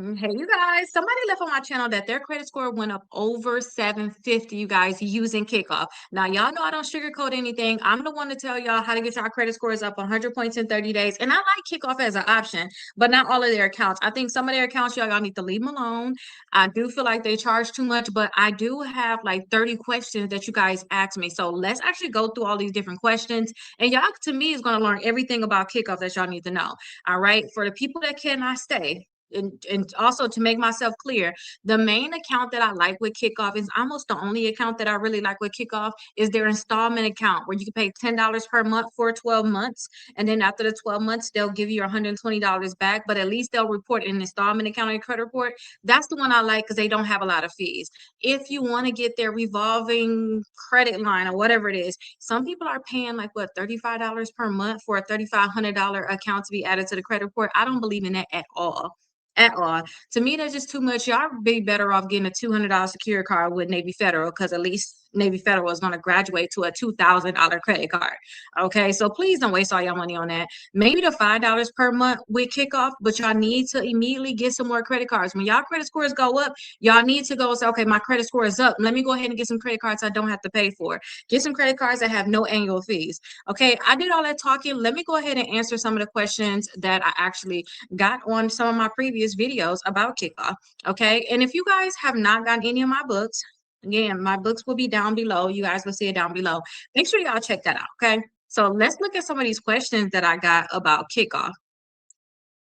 Hey, you guys, somebody left on my channel that their credit score went up over 750, you guys, using Kickoff. Now, y'all know I don't sugarcoat anything. I'm the one to tell y'all how to get your credit scores up 100 points in 30 days. And I like Kickoff as an option, but not all of their accounts. I think some of their accounts, y'all need to leave them alone. I do feel like they charge too much, but I do have like 30 questions that you guys asked me. So let's actually go through all these different questions. And y'all, to me, is going to learn everything about Kickoff that y'all need to know. All right. For the people that cannot stay, and also to make myself clear, the main account that I like with Kickoff is almost the only account that I really like with Kickoff is their installment account where you can pay $10 per month for 12 months. And then after the 12 months, they'll give you $120 back, but at least they'll report an installment account on your credit report. That's the one I like because they don't have a lot of fees. If you want to get their revolving credit line or whatever it is, some people are paying like what, $35 per month for a $3,500 account to be added to the credit report. I don't believe in that at all. At all. To me, that's just too much. Y'all be better off getting a $200 secure card with Navy Federal because at least Navy Federal is going to graduate to a $2,000 credit card. Okay, so please don't waste all your money on that. Maybe the $5 per month with Kickoff, but y'all need to immediately get some more credit cards. When y'all credit scores go up, y'all need to go say, okay, my credit score is up. Let me go ahead and get some credit cards I don't have to pay for. Get some credit cards that have no annual fees. Okay, I did all that talking. Let me go ahead and answer some of the questions that I actually got on some of my previous videos about Kickoff. Okay, and if you guys have not gotten any of my books, again, my books will be down below. You guys will see it down below. Make sure y'all check that out. Okay, so let's look at some of these questions that I got about Kickoff.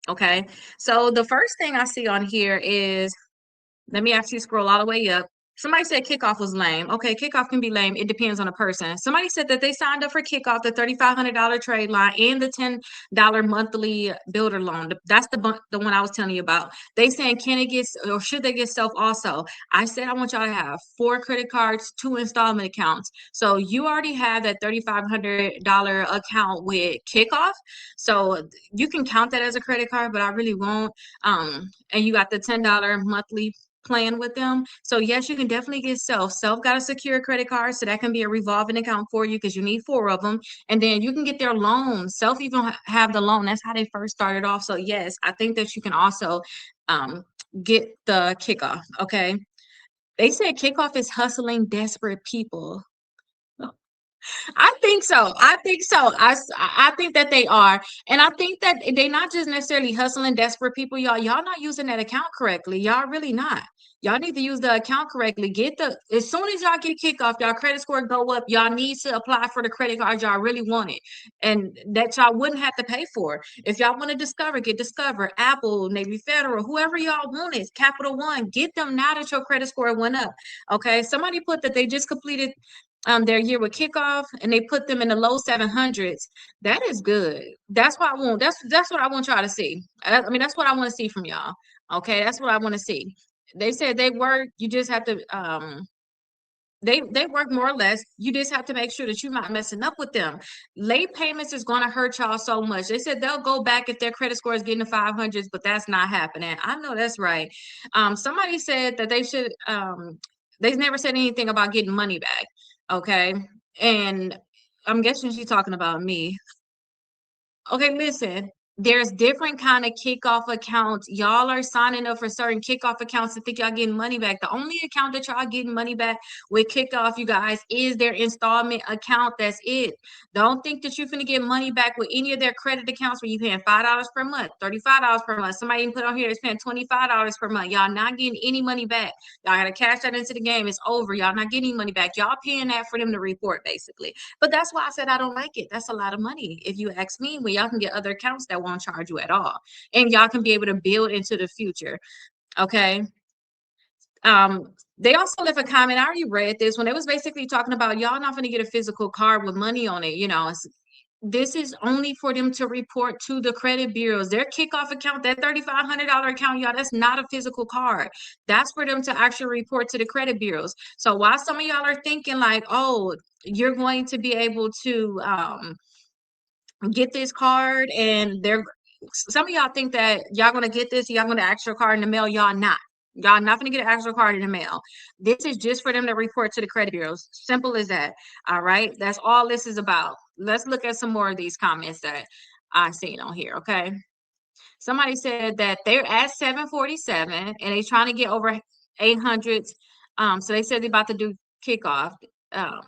Okay, so the first thing I see on here is, let me actually scroll all the way up. Somebody said Kickoff was lame. Okay, Kickoff can be lame. It depends on the person. Somebody said that they signed up for Kickoff, the $3,500 trade line, and the $10 monthly builder loan. That's the one I was telling you about. They saying, can it get, or should they get self also? I said I want y'all to have 4 credit cards, 2 installment accounts. So you already have that $3,500 account with Kickoff. So you can count that as a credit card, but I really won't. And you got the $10 monthly plan with them. So yes, you can definitely get self. Self got a secure credit card, so that can be a revolving account for you because you need 4 of them. And then you can get their loan. Self even have the loan. That's how they first started off. So yes, I think that you can also get the Kickoff. Okay. They said Kickoff is hustling desperate people. I think so. I think so. I think that they are. And I think that they're not just necessarily hustling desperate people, y'all. Y'all not using that account correctly. Y'all really not. Y'all need to use the account correctly. As soon as y'all get Kickoff, y'all credit score go up. Y'all need to apply for the credit card y'all really wanted. And that y'all wouldn't have to pay for. If y'all want to Discover, get Discover, Apple, Navy Federal, whoever y'all want is Capital One. Get them now that your credit score went up. Okay. Somebody put that they just completed their year with Kickoff and they put them in the low 700s. That is good. That's what I want. That's what I want y'all to see. I mean, that's what I want to see from y'all. Okay, that's what I want to see. They said they work. You just have to they work more or less. You just have to make sure that you're not messing up with them. Late payments is going to hurt y'all so much. They said they'll go back if their credit score is getting to 500s, but that's not happening. I know that's right. Somebody said that they should they've never said anything about getting money back. Okay. And I'm guessing she's talking about me. Okay, listen, there's different kind of Kickoff accounts. Y'all are signing up for certain Kickoff accounts to think y'all getting money back. The only account that y'all getting money back with Kickoff, you guys, is their installment account. That's it. Don't think that you're finna get money back with any of their credit accounts where you paying $5 per month, $35 per month. Somebody even put on here is paying $25 per month. Y'all not getting any money back. Y'all gotta cash that into the game. It's over. Y'all not getting money back. Y'all paying that for them to report, basically. But that's why I said I don't like it. That's a lot of money. If you ask me, when y'all can get other accounts that won't charge you at all. And y'all can be able to build into the future. Okay. They also left a comment. I already read this when it was basically talking about y'all not going to get a physical card with money on it. You know, this is only for them to report to the credit bureaus. Their Kickoff account, that $3,500 account, y'all, that's not a physical card. That's for them to actually report to the credit bureaus. So while some of y'all are thinking like, oh, you're going to be able to get this card and some of y'all think that y'all gonna get this, y'all gonna ask your card in the mail. Y'all not gonna get an actual card in the mail. This is just for them to report to the credit bureaus. Simple as that. All right, that's all this is about. Let's look at some more of these comments that I've seen on here. Okay, Somebody said that they're at 747 and they're trying to get over 800. So they said they're about to do kickoff. Um,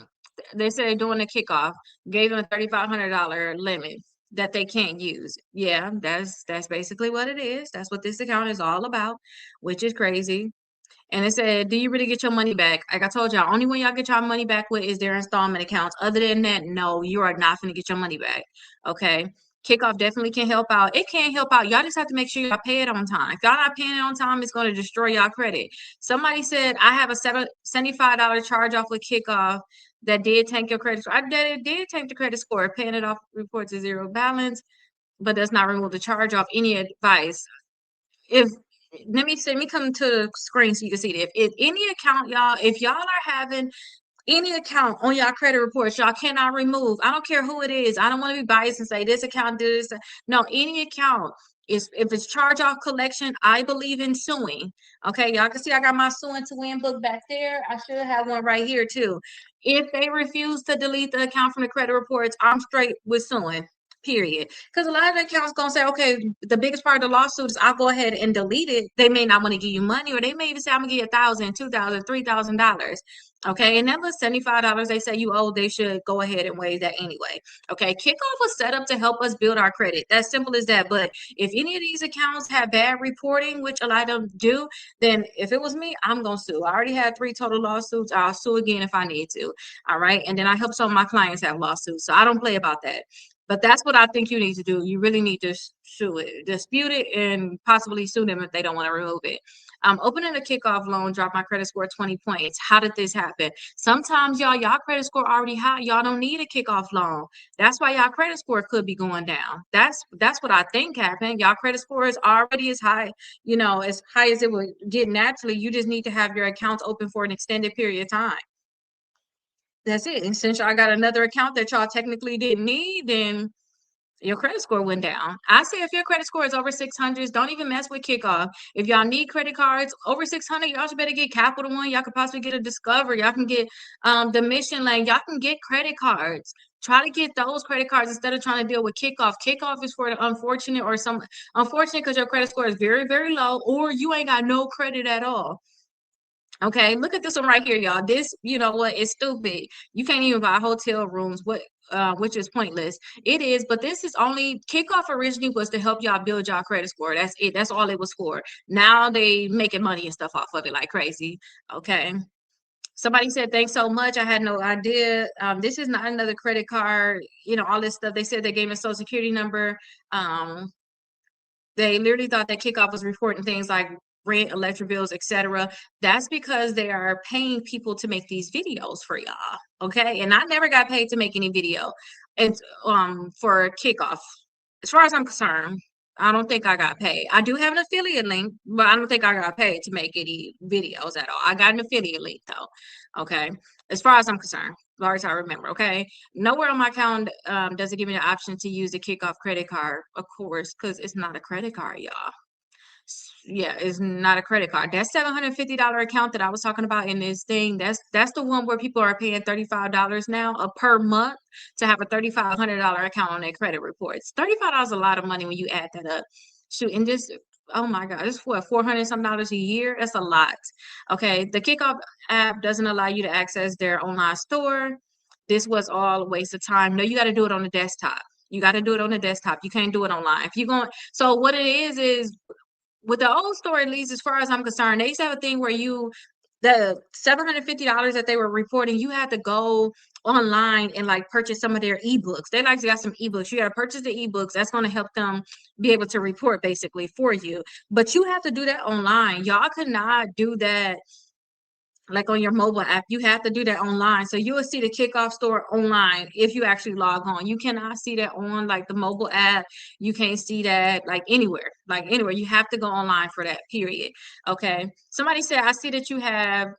they said they're doing a kickoff, gave them a $3,500 limit that they can't use. Yeah, that's basically what it is. That's what this account is all about, which is crazy. And it said, do you really get your money back? Like I told y'all, only when y'all get your money back with is their installment accounts. Other than that, no, you are not going to get your money back. Okay. Kickoff definitely can help out. It can help out. Y'all just have to make sure y'all pay it on time. If y'all not paying it on time, it's going to destroy y'all credit. Somebody said, I have a $75 charge off with Kickoff that did tank your credit score. It did tank the credit score. Paying it off reports a zero balance, but does not remove the charge off. Any advice? If let me come to the screen so you can see it. If any account, y'all, if y'all are having any account on y'all credit reports, y'all cannot remove. I don't care who it is. I don't want to be biased and say this account did this. No, any account is if it's charge off collection, I believe in suing. Okay, y'all can see I got my suing to win book back there. I should have one right here too. If they refuse to delete the account from the credit reports, I'm straight with suing. Period. Because a lot of the accounts gonna say, okay, the biggest part of the lawsuit is I'll go ahead and delete it. They may not want to give you money, or they may even say I'm gonna give you $1,000, $2,000, $3,000. Okay, and that was $75 they say you owe, they should go ahead and waive that anyway. Okay, Kickoff was set up to help us build our credit. That's simple as that. But if any of these accounts have bad reporting, which a lot of them do, then if it was me, I'm gonna sue. I already had 3 total lawsuits. I'll sue again if I need to. All right, and then I help some of my clients have lawsuits, so I don't play about that. But that's what I think you need to do. You really need to sue it, dispute it, and possibly sue them if they don't want to remove it. Opening a Kickoff loan dropped my credit score 20 points. How did this happen? Sometimes y'all credit score already high. Y'all don't need a Kickoff loan. That's why y'all credit score could be going down. That's what I think happened. Y'all credit score is already as high, as high as it would get naturally. You just need to have your accounts open for an extended period of time. That's it. And since y'all got another account that y'all technically didn't need, then your credit score went down. I say if your credit score is over 600, don't even mess with Kickoff. If y'all need credit cards over 600, y'all should better get Capital One. Y'all could possibly get a Discover. Y'all can get the Mission Lane. Y'all can get credit cards. Try to get those credit cards instead of trying to deal with Kickoff. Kickoff is for the unfortunate or some unfortunate because your credit score is very, very low, or you ain't got no credit at all. Okay, look at this one right here, y'all. This, you know what, it's stupid. You can't even buy hotel rooms, which is pointless. It is, but this is only Kickoff originally was to help y'all build y'all credit score. That's it. That's all it was for. Now they making money and stuff off of it like crazy. Okay. Somebody said, thanks so much. I had no idea. This is not another credit card, all this stuff. They said they gave me a social security number. They literally thought that Kickoff was reporting things like rent, electric bills, etc. That's because they are paying people to make these videos for y'all. Okay. And I never got paid to make any video. It's for Kickoff. As far as I'm concerned, I don't think I got paid. I do have an affiliate link, but I don't think I got paid to make any videos at all. I got an affiliate link though. Okay. As far as I'm concerned, as far as I remember. Okay. Nowhere on my account does it give me the option to use the Kickoff credit card, of course, because it's not a credit card, y'all. Yeah, it's not a credit card. That $750 account that I was talking about in this thing, that's the one where people are paying $35 now per month to have a $3,500 account on their credit reports. $35 is a lot of money when you add that up. Shoot, and just oh my God, it's what, $400 some dollars a year. That's a lot. Okay, the Kickoff app doesn't allow you to access their online store. This was all a waste of time. No, you got to do it on the desktop. You got to do it on the desktop. You can't do it online. If you're going, so what it is with the old store, at least as far as I'm concerned, they used to have a thing where the $750 that they were reporting, you had to go online and like purchase some of their ebooks. They like got some ebooks. You got to purchase the ebooks. That's going to help them be able to report basically for you. But you have to do that online. Y'all could not do that like on your mobile app. You have to do that online. So you will see the Kickoff store online if you actually log on. You cannot see that on like the mobile app. You can't see that like anywhere. Like anywhere. You have to go online for that, period. Okay. Somebody said, I see that you have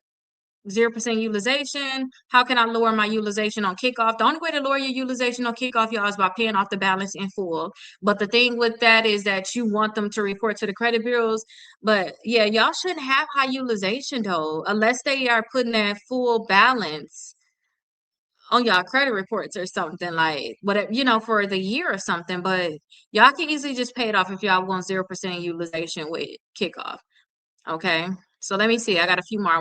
0% utilization. How can I lower my utilization on Kickoff? The only way to lower your utilization on Kickoff, y'all, is by paying off the balance in full. But the thing with that is that you want them to report to the credit bureaus. But yeah, y'all shouldn't have high utilization though, unless they are putting that full balance on y'all credit reports or something, like whatever, for the year or something. But y'all can easily just pay it off if y'all want 0% utilization with Kikoff. Okay. So let me see. I got a few more.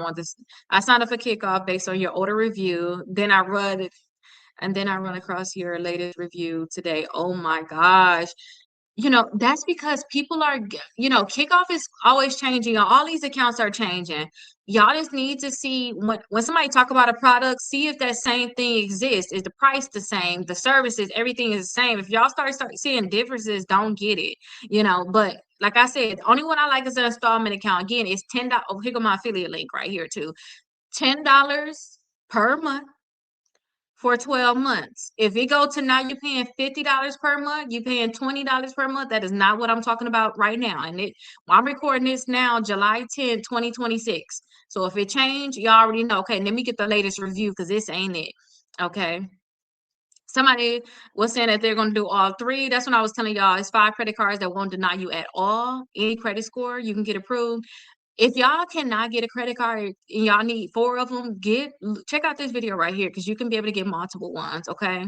I signed up for Kikoff based on your order review. Then I run across your latest review today. Oh my gosh. That's because people are, Kickoff is always changing. All these accounts are changing. Y'all just need to see when somebody talk about a product, see if that same thing exists. Is the price the same? The services, everything is the same. If y'all start seeing differences, don't get it. But like I said, the only one I like is an installment account. Again, it's $10. Oh, here go my affiliate link right here too. $10 per month for 12 months. If it go to now, you're paying $50 per month, you're paying $20 per month. That is not what I'm talking about right now. And I'm recording this now, July 10th, 2026. So if it changed, you already know. Okay, let me get the latest review because this ain't it. Okay. Somebody was saying that they're going to do all three. That's when I was telling y'all it's 5 credit cards that won't deny you at all. Any credit score, you can get approved. If y'all cannot get a credit card and y'all need 4 of them, check out this video right here because you can be able to get multiple ones. Okay.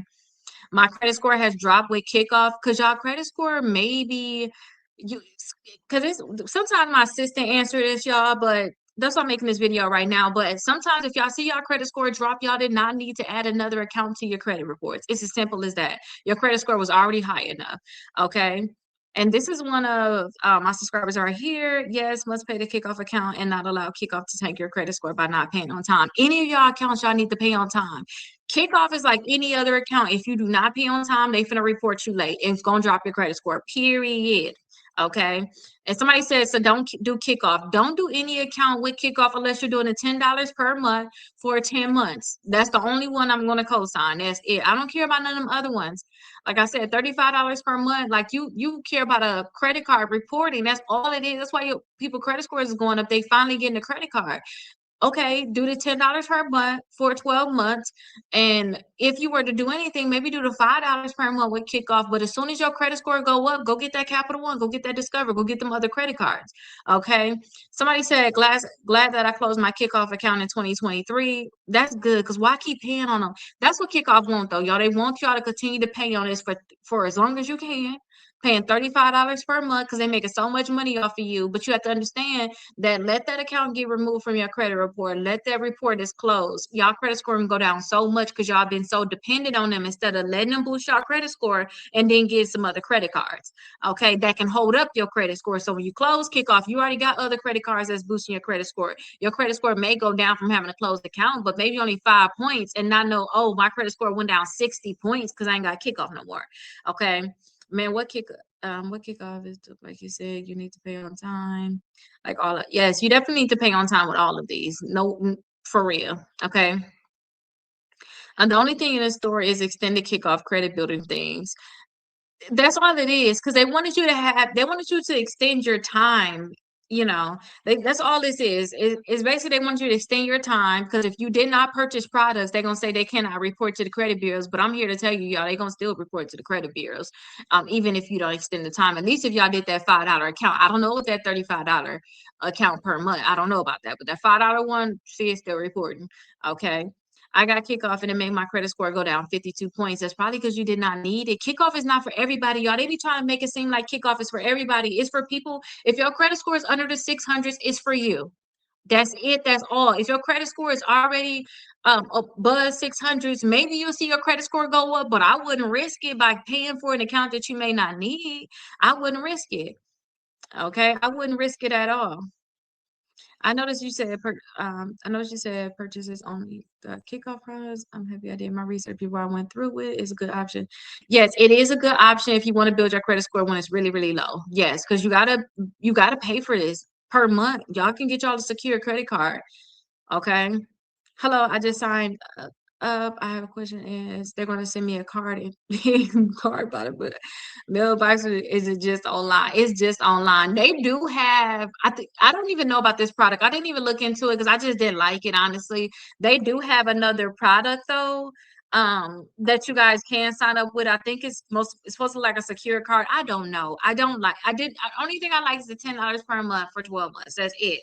My credit score has dropped with Kickoff because y'all credit score maybe because it's sometimes my assistant answer this, y'all, but that's why I'm making this video right now. But sometimes if y'all see y'all credit score drop, y'all did not need to add another account to your credit reports. It's as simple as that. Your credit score was already high enough. Okay. And this is one of my subscribers are here. Yes, must pay the Kickoff account and not allow Kickoff to tank your credit score by not paying on time. Any of y'all accounts, y'all need to pay on time. Kickoff is like any other account. If you do not pay on time, they finna report you late and it's gonna drop your credit score, period. Okay. And somebody says, so don't do Kickoff. Don't do any account with Kickoff unless you're doing a $10 per month for 10 months. That's the only one I'm going to co-sign. That's it. I don't care about none of them other ones. Like I said, $35 per month. Like you care about a credit card reporting. That's all it is. That's why people credit scores is going up. They finally getting a credit card. Okay, do the $10 per month for 12 months. And if you were to do anything, maybe do the $5 per month with Kickoff. But as soon as your credit score go up, go get that Capital One, go get that Discover, go get them other credit cards. Okay. Somebody said, glad that I closed my Kickoff account in 2023. That's good because why keep paying on them? That's what Kickoff want though, y'all. They want y'all to continue to pay on this for as long as you can. Paying $35 per month because they're making so much money off of you. But you have to understand that let that account get removed from your credit report. Let that report is closed. Y'all credit score can go down so much because y'all been so dependent on them instead of letting them boost your credit score and then get some other credit cards. Okay, that can hold up your credit score. So when you close Kickoff, you already got other credit cards that's boosting your credit score. Your credit score may go down from having a closed account, but maybe only 5 points and not know, oh, my credit score went down 60 points because I ain't got Kickoff no more. Okay. Man, what Kickoff is, like you said, you need to pay on time. Like yes, you definitely need to pay on time with all of these. No, for real. Okay. And the only thing in the store is extended Kickoff credit building things. That's all it is, because they wanted you to extend your time. That's all this is. It's basically they want you to extend your time because if you did not purchase products, they're gonna say they cannot report to the credit bureaus. But I'm here to tell you, y'all, they're gonna still report to the credit bureaus, even if you don't extend the time. At least if y'all did that $5 account. I don't know what that $35 account per month. I don't know about that, but that $5 one, see, it's still reporting. Okay. I got Kickoff and it made my credit score go down 52 points. That's probably because you did not need it. Kickoff is not for everybody, y'all. They be trying to make it seem like Kickoff is for everybody. It's for people. If your credit score is under the 600s, it's for you. That's it. That's all. If your credit score is already above 600s, maybe you'll see your credit score go up, but I wouldn't risk it by paying for an account that you may not need. I wouldn't risk it. Okay. I wouldn't risk it at all. I noticed you said purchases only the Kickoff products. I'm happy I did my research before I went through it. It's a good option. Yes, it is a good option if you want to build your credit score when it's really, really low. Yes, because you gotta pay for this per month. Y'all can get y'all a secure credit card. Okay. Hello, I just signed up. I have a question. Is they're going to send me a card and card about it, but mailbox is it just online? It's just online. They do have. I don't even know about this product. I didn't even look into it because I just didn't like it. Honestly, they do have another product though. that you guys can sign up with. I think it's supposed to be like a secure card. I don't know. I don't like only thing I like is the $10 per month for 12 months. That's it.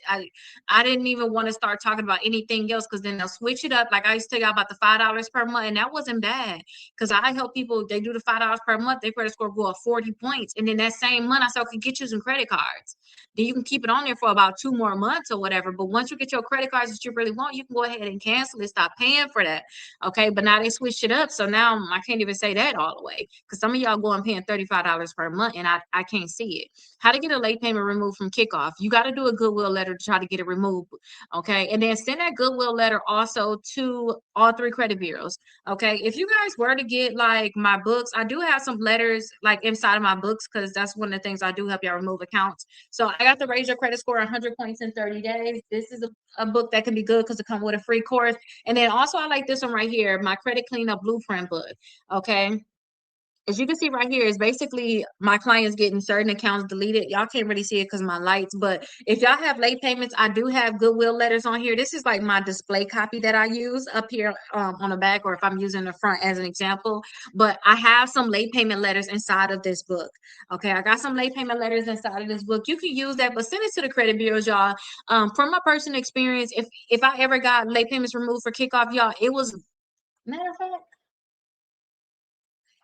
I didn't even want to start talking about anything else because then they'll switch it up. Like I used to tell you about the $5 per month, and that wasn't bad because I help people, they do the $5 per month, their credit score go up 40 points. And then that same month I said, okay, get you some credit cards. Then you can keep it on there for about 2 more months or whatever. But once you get your credit cards that you really want, you can go ahead and cancel it, stop paying for that. Okay, but now they switched it up. So now I can't even say that all the way because some of y'all going paying $35 per month and I can't see it. How to get a late payment removed from Kikoff. You got to do a goodwill letter to try to get it removed. Okay, and then send that goodwill letter also to all 3 credit bureaus. Okay, if you guys were to get like my books, I do have some letters like inside of my books because that's one of the things I do help y'all remove accounts. So I got to raise your credit score 100 points in 30 days. This is a book that can be good because it comes with a free course. And then also I like this one right here, my credit cleanup blueprint book. Okay. As you can see right here, is basically my clients getting certain accounts deleted. Y'all can't really see it because my lights, but if y'all have late payments, I do have goodwill letters on here. This is like my display copy that I use up here on the back, or if I'm using the front as an example. But I have some late payment letters inside of this book. Okay, I got some late payment letters inside of this book. You can use that, but send it to the credit bureaus, y'all. From my personal experience, if I ever got late payments removed for Kikoff, y'all, it was, matter of fact,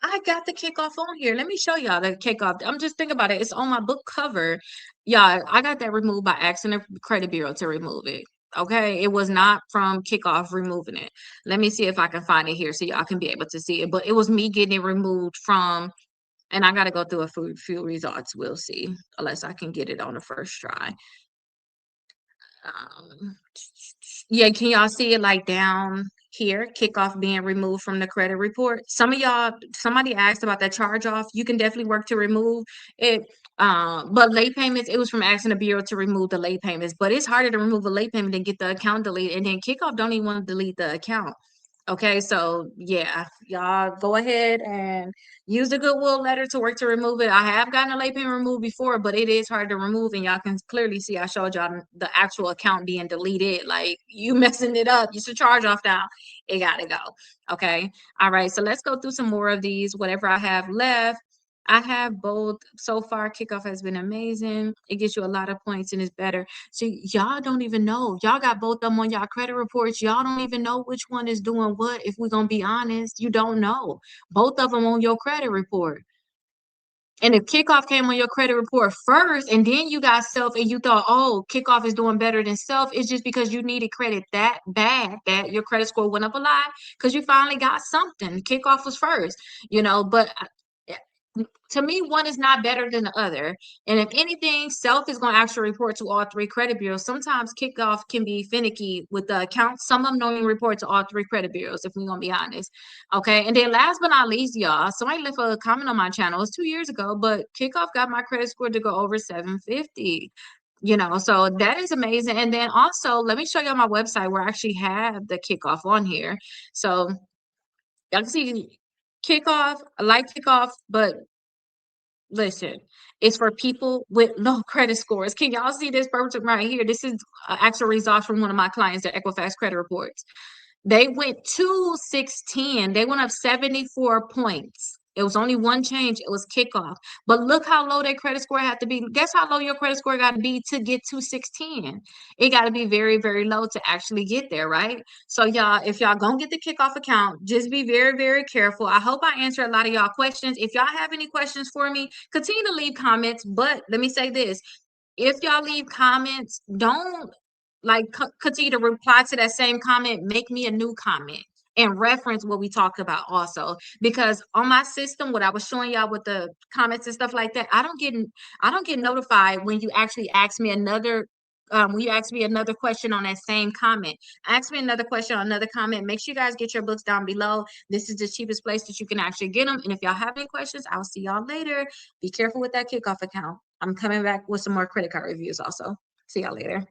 I got the Kikoff on here. Let me show y'all the Kikoff. I'm just thinking about it. It's on my book cover. Yeah, I got that removed by asking the credit bureau to remove it. Okay, it was not from Kikoff removing it. Let me see if I can find it here so y'all can be able to see it. But it was me getting it removed from, and I got to go through a few results. We'll see, unless I can get it on the first try. Um, yeah, can y'all see it like down here? Kickoff being removed from the credit report. Some of y'all, somebody asked about that charge off. You can definitely work to remove it. But late payments, it was from asking the bureau to remove the late payments. But it's harder to remove a late payment than get the account deleted. And then Kickoff don't even want to delete the account. Okay, so yeah, y'all go ahead and use the goodwill letter to work to remove it. I have gotten a late payment removed before, but it is hard to remove, and y'all can clearly see I showed y'all the actual account being deleted. Like you messing it up, you should charge off now. It gotta go. Okay. All right. So let's go through some more of these. Whatever I have left. I have both so far. Kickoff has been amazing. It gets you a lot of points and it's better. See, y'all don't even know. Y'all got both of them on y'all credit reports. Y'all don't even know which one is doing what. If we're gonna be honest, you don't know. Both of them on your credit report. And if Kickoff came on your credit report first, and then you got Self, and you thought, oh, Kickoff is doing better than Self, it's just because you needed credit that bad that your credit score went up a lot because you finally got something. Kickoff was first, but to me, one is not better than the other. And if anything, Self is going to actually report to all 3 credit bureaus. Sometimes Kickoff can be finicky with the accounts. Some of them don't even report to all 3 credit bureaus, if we're going to be honest. Okay. And then last but not least, y'all, somebody left a comment on my channel. It was 2 years ago, but Kickoff got my credit score to go over 750. So that is amazing. And then also, let me show y'all my website where I actually have the Kickoff on here. So y'all can see Kickoff, I like Kickoff, but listen, it's for people with low credit scores. Can y'all see this person right here? This is actual results from one of my clients at Equifax credit reports. They went to 610. They went up 74 points. It was only one change. It was Kickoff. But look how low their credit score had to be. Guess how low your credit score got to be to get to 610? It got to be very, very low to actually get there, right? So y'all, if y'all gonna get the Kickoff account, just be very, very careful. I hope I answered a lot of y'all questions. If y'all have any questions for me, continue to leave comments. But let me say this. If y'all leave comments, don't continue to reply to that same comment, make me a new comment and reference what we talked about also, because on my system, what I was showing y'all with the comments and stuff like that, I don't get notified when you actually ask me another when you ask me another question on that same comment. Ask me another question on another comment. Make sure you guys get your books down below. This is the cheapest place that you can actually get them. And if y'all have any questions, I'll see y'all later. Be careful with that Kickoff account. I'm coming back with some more credit card reviews also. See y'all later.